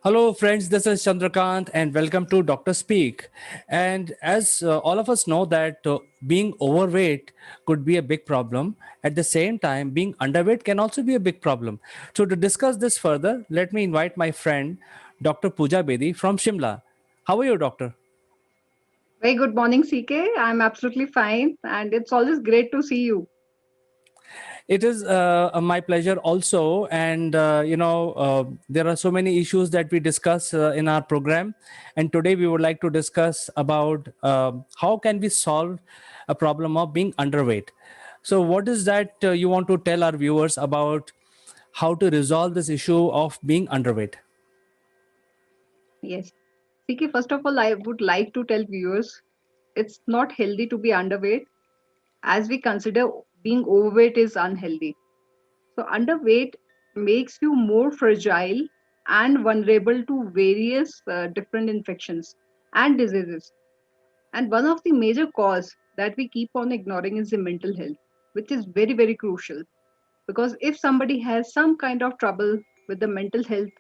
Hello, friends. This is Chandrakant, and welcome to Doctor Speak. And as all of us know, that being overweight could be a big problem. At the same time, being underweight can also be a big problem. So, to discuss this further, let me invite my friend, Dr. Pooja Bedi from Shimla. How are you, Doctor? Very good morning, CK. I'm absolutely fine, and it's always great to see you. It is my pleasure also. And, there are so many issues that we discuss in our program. And today we would like to discuss about how can we solve a problem of being underweight. So, what is that you want to tell our viewers about how to resolve this issue of being underweight? Yes. CK, first of all, I would like to tell viewers it's not healthy to be underweight, as we consider being overweight is unhealthy. So, underweight makes you more fragile and vulnerable to various different infections and diseases. And one of the major cause that we keep on ignoring is the mental health, which is very, very crucial. Because if somebody has some kind of trouble with the mental health,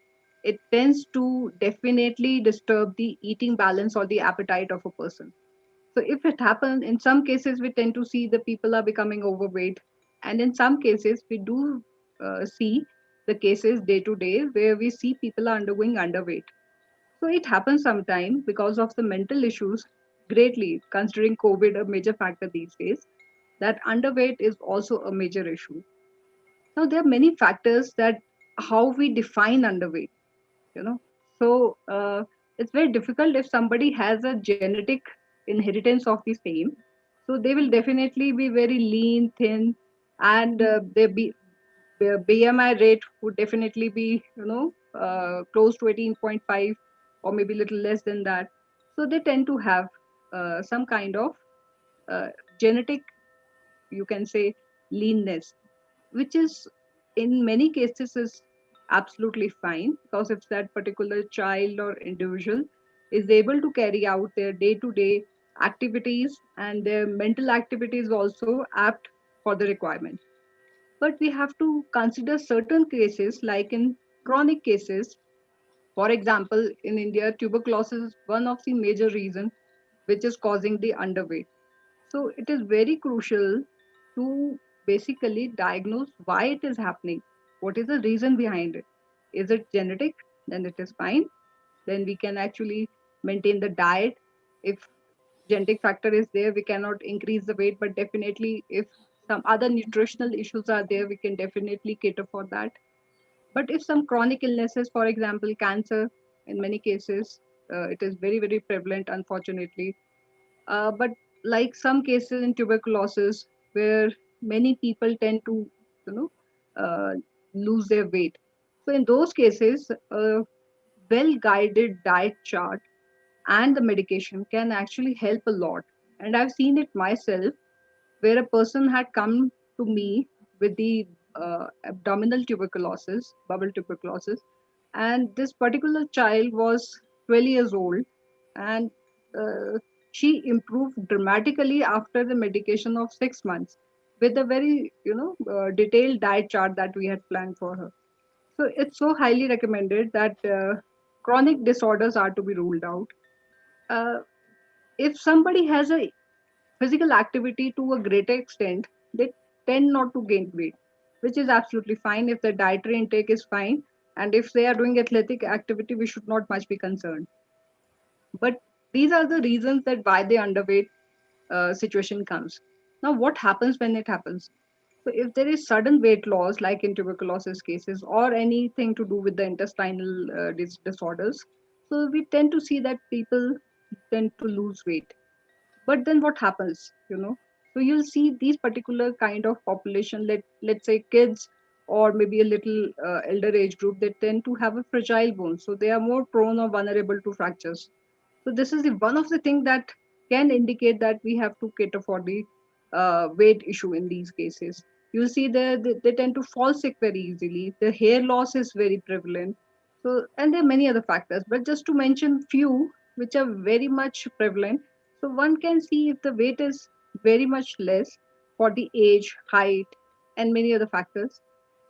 it tends to definitely disturb the eating balance or the appetite of a person. So if it happens, in some cases we tend to see the people are becoming overweight, and in some cases we do see the cases day to day where we see people are undergoing underweight. So it happens sometime because of the mental issues, greatly considering COVID a major factor these days, that underweight is also a major issue. Now there are many factors that how we define underweight, you know. So it's very difficult if somebody has a genetic inheritance of the same. So they will definitely be very lean, thin, and their BMI rate would definitely be, close to 18.5 or maybe a little less than that. So they tend to have some kind of genetic, you can say, leanness, which is in many cases is absolutely fine, because if that particular child or individual is able to carry out their day to day activities and their mental activities also apt for the requirement. But we have to consider certain cases, like in chronic cases. For example, in India, tuberculosis is one of the major reasons which is causing the underweight. So it is very crucial to basically diagnose why it is happening. What is the reason behind it? Is it genetic? Then it is fine. Then we can actually maintain the diet. If genetic factor is there, we cannot increase the weight, but definitely if some other nutritional issues are there, we can definitely cater for that. But if some chronic illnesses, for example, cancer, in many cases, it is very, very prevalent, unfortunately. But like some cases in tuberculosis, where many people tend to, you know, uh, lose their weight. So in those cases, a well-guided diet chart and the medication can actually help a lot. And I've seen it myself, where a person had come to me with the abdominal tuberculosis, bubble tuberculosis, and this particular child was 12 years old, and uh, she improved dramatically after the medication of 6 months with a very, detailed diet chart that we had planned for her. So it's so highly recommended that chronic disorders are to be ruled out. Uh, if somebody has a physical activity to a greater extent, they tend not to gain weight, which is absolutely fine if the dietary intake is fine. And if they are doing athletic activity, we should not much be concerned. But these are the reasons that why the underweight situation comes. Now, what happens when it happens? So, if there is sudden weight loss, like in tuberculosis cases, or anything to do with the intestinal disorders, so we tend to see that people tend to lose weight. But then what happens, so you'll see these particular kind of population, let's say kids, or maybe a little elder age group, they tend to have a fragile bone, so they are more prone or vulnerable to fractures. So this is the one of the things that can indicate that we have to cater for the weight issue in these cases. You'll see they tend to fall sick very easily, the hair loss is very prevalent. So, and there are many other factors, but just to mention few which are very much prevalent. So one can see if the weight is very much less for the age, height, and many other factors.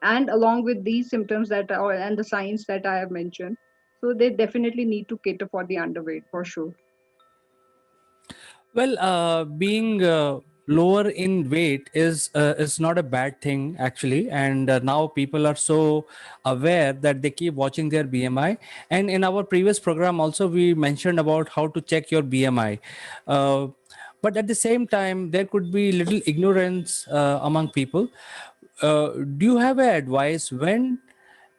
And along with these symptoms that are and the signs that I have mentioned. So they definitely need to cater for the underweight for sure. Well, being lower in weight is not a bad thing actually, and now people are so aware that they keep watching their BMI. And in our previous program, also we mentioned about how to check your BMI. Uh, but at the same time, there could be little ignorance among people. Do you have a advice when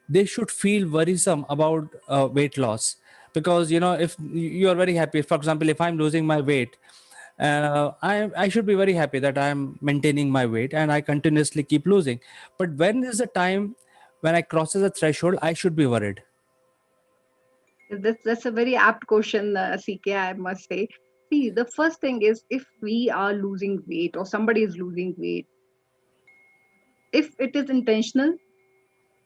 they should feel worrisome about weight loss? Because if you are very happy, for example, if I'm losing my weight, I should be very happy that I'm maintaining my weight and I continuously keep losing. But when is the time when I crosses a threshold, I should be worried? That's a very apt question, CK, I must say. See, the first thing is, if we are losing weight or somebody is losing weight, if it is intentional,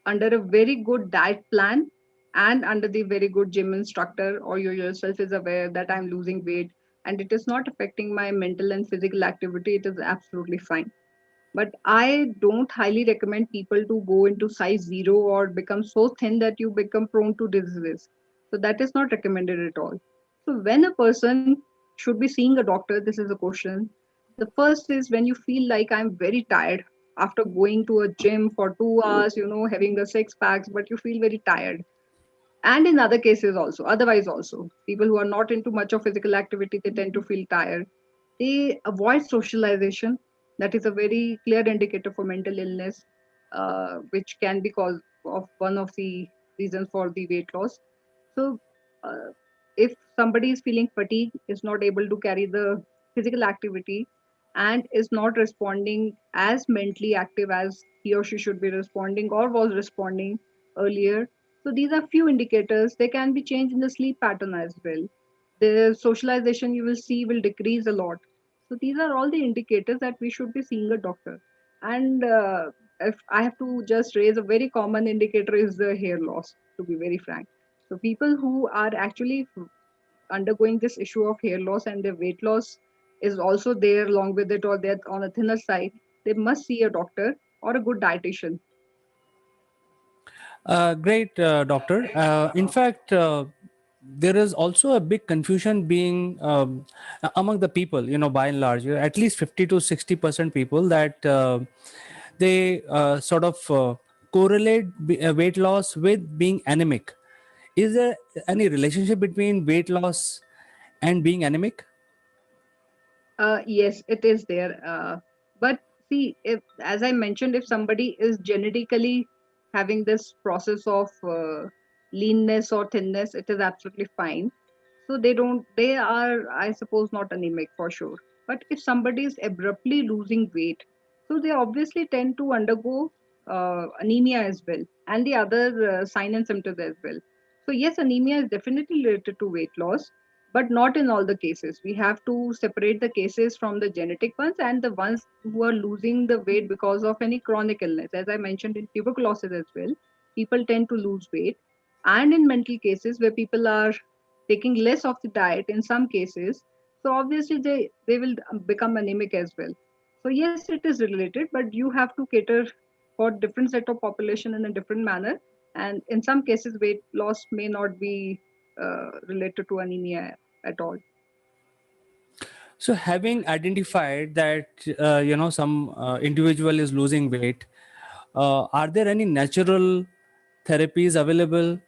under a very good diet plan, and under the very good gym instructor, or you yourself is aware that I'm losing weight and it is not affecting my mental and physical activity, it is absolutely fine. But I don't highly recommend people to go into size zero or become so thin that you become prone to diseases. So that is not recommended at all. So when a person should be seeing a doctor, this is a question. The first is when you feel like I'm very tired after going to a gym for 2 hours, having the six packs, but you feel very tired. And in other cases also, otherwise also, people who are not into much of physical activity, they tend to feel tired. They avoid socialization. That is a very clear indicator for mental illness, which can be cause of one of the reasons for the weight loss. So uh, if somebody is feeling fatigue, is not able to carry the physical activity, and is not responding as mentally active as he or she should be responding or was responding earlier, so these are few indicators. They can be changed in the sleep pattern as well. The socialization you will see will decrease a lot. So these are all the indicators that we should be seeing a doctor. And if I have to just raise a very common indicator is the hair loss, to be very frank. So people who are actually undergoing this issue of hair loss and their weight loss is also there along with it, or they're on a thinner side, they must see a doctor or a good dietitian. Great, doctor. In fact, there is also a big confusion being among the people, by and large, at least 50 to 60% people that they sort of correlate weight loss with being anemic. Is there any relationship between weight loss and being anemic? Yes, it is there. But see, if, as I mentioned, if somebody is genetically having this process of leanness or thinness, it is absolutely fine. So they are, I suppose, not anemic for sure. But if somebody is abruptly losing weight, so they obviously tend to undergo anemia as well, and the other sign and symptoms as well. So yes, anemia is definitely related to weight loss, but not in all the cases. We have to separate the cases from the genetic ones and the ones who are losing the weight because of any chronic illness. As I mentioned in tuberculosis as well, people tend to lose weight. And in mental cases where people are taking less of the diet in some cases, so obviously they will become anemic as well. So yes, it is related, but you have to cater for different set of population in a different manner. And in some cases, weight loss may not be related to anemia at all. So, having identified that some individual is losing weight, are there any natural therapies available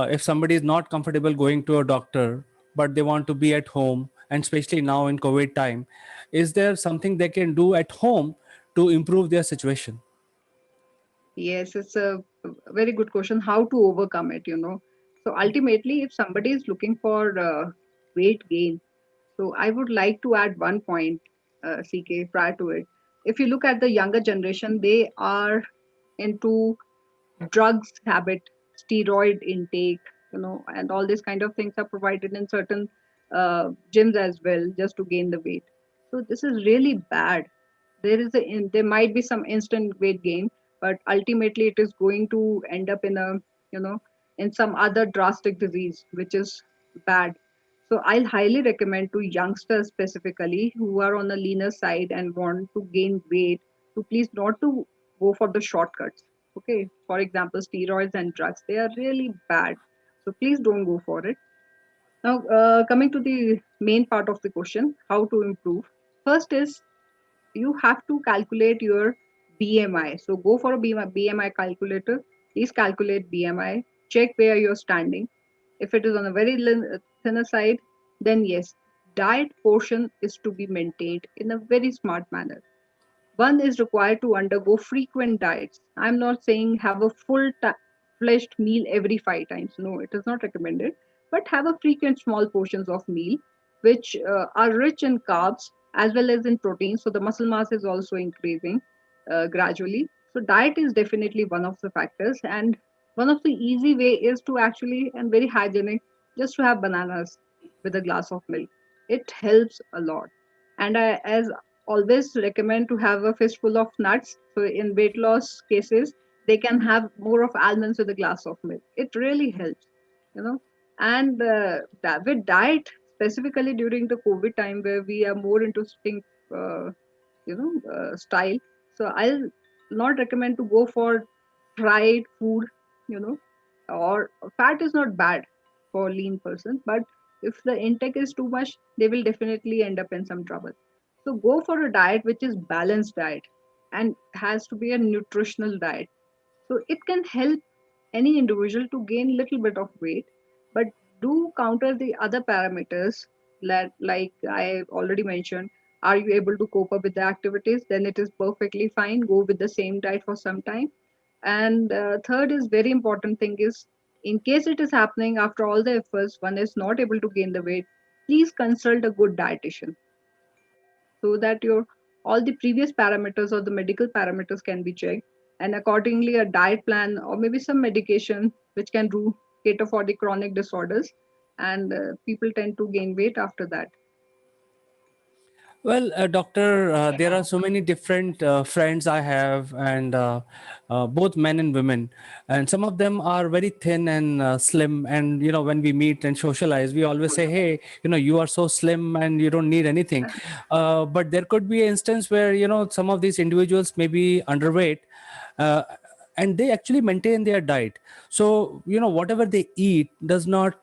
if somebody is not comfortable going to a doctor but they want to be at home, and especially now in COVID time, is there something they can do at home to improve their situation? Yes, it's a very good question. How to overcome it? So ultimately, if somebody is looking for weight gain, so I would like to add one point, CK, prior to it. If you look at the younger generation, they are into drugs habit, steroid intake, and all these kind of things are provided in certain gyms as well, just to gain the weight. So this is really bad. There might be some instant weight gain, but ultimately it is going to end up in a you know in some other drastic disease, which is bad. So I'll highly recommend to youngsters specifically who are on the leaner side and want to gain weight to please not to go for the shortcuts. Okay, for example, steroids and drugs, they are really bad. So please don't go for it. Now, coming to the main part of the question, how to improve. First is you have to calculate your BMI. So go for a BMI calculator. Please calculate BMI. Check where you're standing. If it is on a very thinner side, then yes, diet portion is to be maintained in a very smart manner. One is required to undergo frequent diets. I'm not saying have a fleshed meal every 5 times. No, it is not recommended. But have a frequent small portions of meal, which are rich in carbs as well as in protein. So the muscle mass is also increasing gradually. So diet is definitely one of the factors. And one of the easy way is to actually, and very hygienic, just to have bananas with a glass of milk. It helps a lot. And I, as always recommend to have a fistful of nuts. So in weight loss cases, they can have more of almonds with a glass of milk. It really helps, you know. And with diet, specifically during the COVID time where we are more into sitting, style. So I'll not recommend to go for fried food, you know, or fat is not bad for lean person, but if the intake is too much, they will definitely end up in some trouble. So go for a diet which is balanced diet and has to be a nutritional diet. So it can help any individual to gain little bit of weight, but do counter the other parameters that, like I already mentioned, are you able to cope up with the activities? Then it is perfectly fine. Go with the same diet for some time. And third is very important thing is, in case it is happening after all the efforts, one is not able to gain the weight, please consult a good dietitian so that your all the previous parameters or the medical parameters can be checked, and accordingly a diet plan or maybe some medication which can do cater for the chronic disorders, and people tend to gain weight after that. Well, doctor, there are so many different friends I have, and both men and women, and some of them are very thin and slim. And when we meet and socialize, we always say, "Hey, you are so slim and you don't need anything." But there could be an instance where some of these individuals may be underweight, uh, and they actually maintain their diet. So whatever they eat does not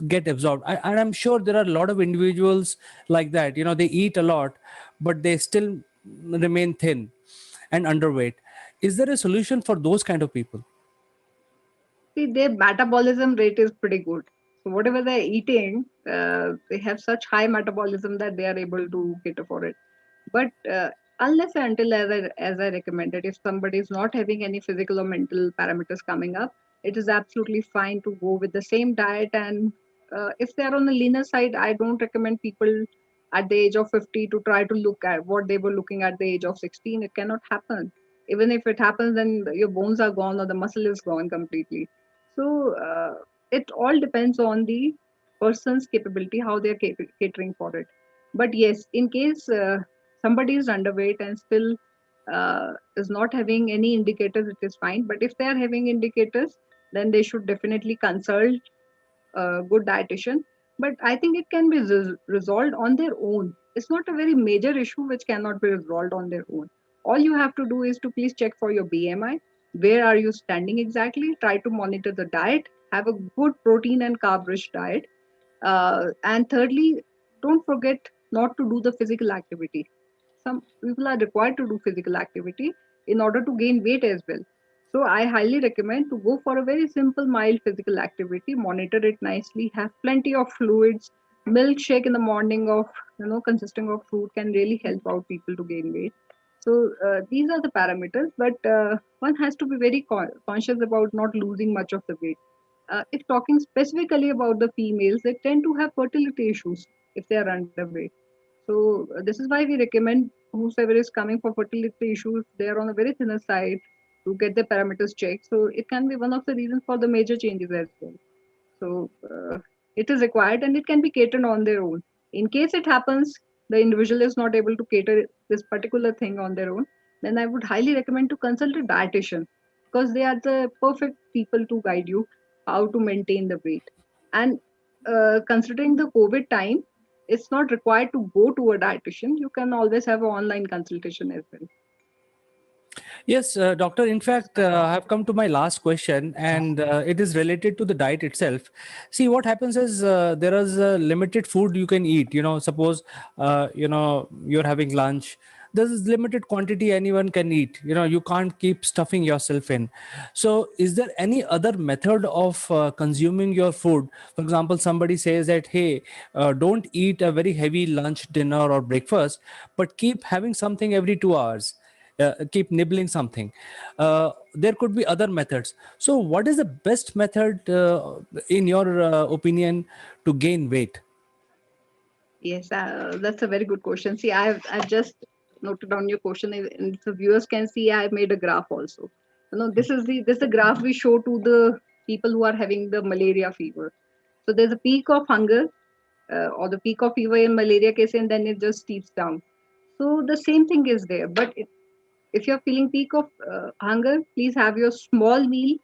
get absorbed. And I'm sure there are a lot of individuals like that. They eat a lot, but they still remain thin and underweight. Is there a solution for those kind of people? See, their metabolism rate is pretty good. So whatever they're eating, they have such high metabolism that they are able to cater for it. But unless and until, as I recommended, if somebody is not having any physical or mental parameters coming up, it is absolutely fine to go with the same diet. And if they are on the leaner side, I don't recommend people at the age of 50 to try to look at what they were looking at the age of 16. It cannot happen. Even if it happens, then your bones are gone or the muscle is gone completely. So it all depends on the person's capability, how they're catering for it. But yes, in case somebody is underweight and still is not having any indicators, it is fine. But if they are having indicators, then they should definitely consult a good dietitian. But I think it can be resolved on their own. It's not a very major issue which cannot be resolved on their own. All you have to do is to please check for your BMI. Where are you standing exactly? Try to monitor the diet. Have a good protein and carb rich diet. And thirdly, don't forget not to do the physical activity. Some people are required to do physical activity in order to gain weight as well. So I highly recommend to go for a very simple, mild physical activity, monitor it nicely, have plenty of fluids. Milkshake in the morning of, consisting of fruit can really help out people to gain weight. So these are the parameters, but one has to be very conscious about not losing much of the weight. If talking specifically about the females, they tend to have fertility issues if they are underweight. So this is why we recommend whosoever is coming for fertility issues, they are on a very thinner side to get the parameters checked. So it can be one of the reasons for the major changes as well. So it is required and it can be catered on their own. In case it happens, the individual is not able to cater this particular thing on their own, then I would highly recommend to consult a dietitian because they are the perfect people to guide you how to maintain the weight. And considering the COVID time, it's not required to go to a dietitian. You can always have an online consultation as well. Yes, doctor. In fact, I have come to my last question, and it is related to the diet itself. See, what happens is there is limited food you can eat. Suppose you're having lunch. There is limited quantity anyone can eat. You can't keep stuffing yourself in. So, is there any other method of consuming your food? For example, somebody says that, hey, don't eat a very heavy lunch, dinner, or breakfast, but keep having something every 2 hours, keep nibbling something. There could be other methods. So what is the best method in your opinion to gain weight? Yes, that's a very good question. See, I've just noted down your question, and the viewers can see I made a graph also. This is the graph we show to the people who are having the malaria fever. So there's a peak of hunger, or the peak of fever in malaria case, and then it just steeps down. So the same thing is there. But if you're feeling peak of hunger, please have your small meal.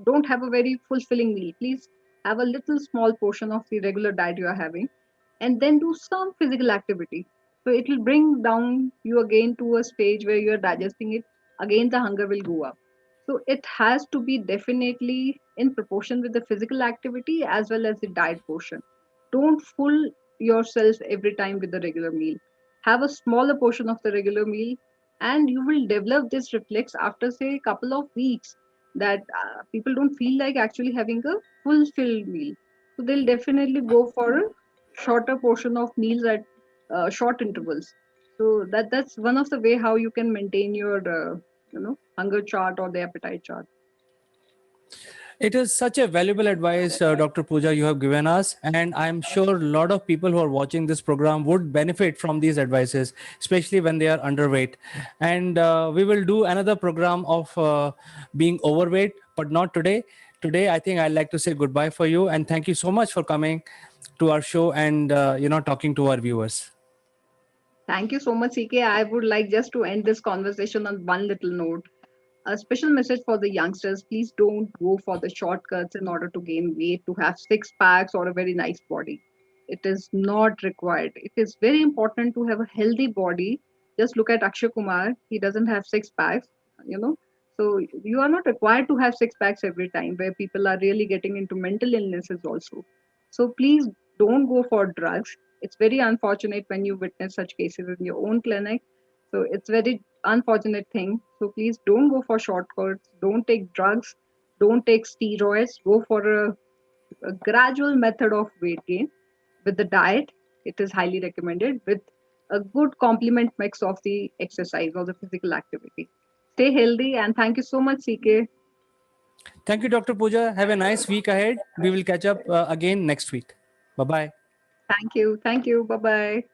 Don't have a very fulfilling meal. Please have a little small portion of the regular diet you are having, and then do some physical activity. So it will bring down you again to a stage where you are digesting it. Again, the hunger will go up. So it has to be definitely in proportion with the physical activity as well as the diet portion. Don't fool yourself every time with the regular meal. Have a smaller portion of the regular meal, and you will develop this reflex after say a couple of weeks, that people don't feel like actually having a fulfilled meal, so they'll definitely go for a shorter portion of meals at short intervals. So that's one of the way how you can maintain your hunger chart or the appetite chart. It is such a valuable advice, Dr. Pooja, you have given us, and I'm sure a lot of people who are watching this program would benefit from these advices, especially when they are underweight. And we will do another program of being overweight, but not today. Today, I think I'd like to say goodbye for you, and thank you so much for coming to our show and talking to our viewers. Thank you so much, CK. I would like just to end this conversation on one little note. A special message for the youngsters: please don't go for the shortcuts in order to gain weight, to have six packs or a very nice body. It is not required. It is very important to have a healthy body. Just look at Akshay Kumar. He doesn't have six packs, you know. So you are not required to have six packs every time, where people are really getting into mental illnesses also. So please don't go for drugs. It's very unfortunate when you witness such cases in your own clinic. So it's very unfortunate thing. So please don't go for shortcuts. Don't take drugs. Don't take steroids. Go for a gradual method of weight gain with the diet. It is highly recommended with a good complement mix of the exercise or the physical activity. Stay healthy, and thank you so much, CK. Thank you, Dr. Pooja. Have a nice week ahead. We will catch up again next week. Bye bye. Thank you. Thank you. Bye bye.